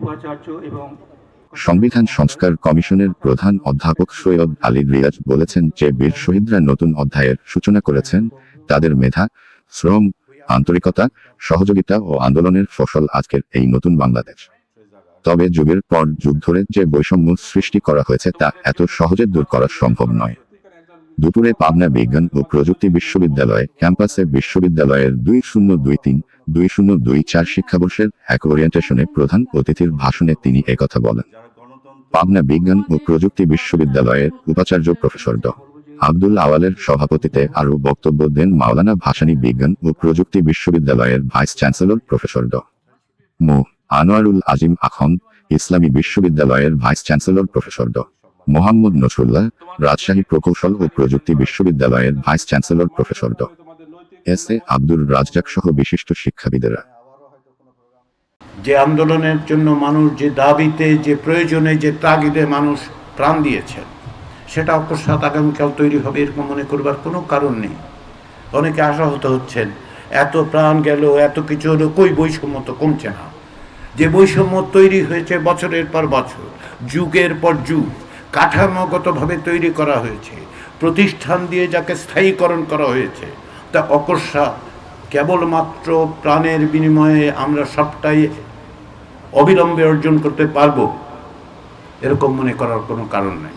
উপাচার্য এবং সংবিধান সংস্কার কমিশনের প্রধান অধ্যাপক সৈয়দ আলী রিয়াজ বলেছেন যে বীর শহীদরা নতুন অধ্যায়ের সূচনা করেছেন, তাদের মেধা, শ্রম, আন্তরিকতা, সহযোগিতা ও আন্দোলনের ফসল আজকের এই নতুন বাংলাদেশ। তবে যুগের পর যুগ ধরে যে বৈষম্য সৃষ্টি করা হয়েছে তা এত সহজে দূর করা সম্ভব নয়। দুপুরে পাবনা বিজ্ঞান ও প্রযুক্তি বিশ্ববিদ্যালয় ক্যাম্পাসে বিশ্ববিদ্যালয়ের 2023-2024 শিক্ষাবর্ষের এক ওরিয়েন্টেশনে প্রধান অতিথির ভাষণে তিনি একথা বলেন। পাবনা বিজ্ঞান ও প্রযুক্তি বিশ্ববিদ্যালয়ের উপাচার্য প্রফেসর ড. আব্দুল আওয়ালের সভাপতিত্বে আরও বক্তব্য দেন মাওলানা ভাসানী বিজ্ঞান ও প্রযুক্তি বিশ্ববিদ্যালয়ের ভাইস চ্যান্সেলর প্রফেসর ড. মো. আনোয়ারুল আজিম আখন্দ, ইসলামী বিশ্ববিদ্যালয়ের ভাইস চ্যান্সেলর প্রফেসর ড. মোহাম্মদ নসরুল্লাহ, রাজশাহী প্রকৌশল ও প্রযুক্তি বিশ্ববিদ্যালয়ের ভাইস চ্যান্সেলর প্রফেসর ড. এস এ আব্দুর রাজ্জাক সহ বিশিষ্ট শিক্ষাবিদেরা। যে আন্দোলনের জন্য মানুষ যে দাবিতে, যে প্রয়োজনে, যে তাগিদে মানুষ প্রাণ দিয়েছেন, সেটা অকস্মাৎ আগামীকাল তৈরি হবে এরকম মনে করবার কোনো কারণ নেই। অনেকে আশাহত হচ্ছেন, এত প্রাণ গেল, এত কিছু হলো, কই বৈষম্য তো কমছে না। যে বৈষম্য তৈরি হয়েছে বছরের পর বছর, যুগের পর যুগ, কাঠামোগতভাবে তৈরি করা হয়েছে, প্রতিষ্ঠান দিয়ে যাকে স্থায়ীকরণ করা হয়েছে, তা অকস্মাৎ কেবলমাত্র প্রাণের বিনিময়ে আমরা সবটাই অবিলম্বে অর্জন করতে পারবো এরকম মনে করার কোনো কারণ নেই।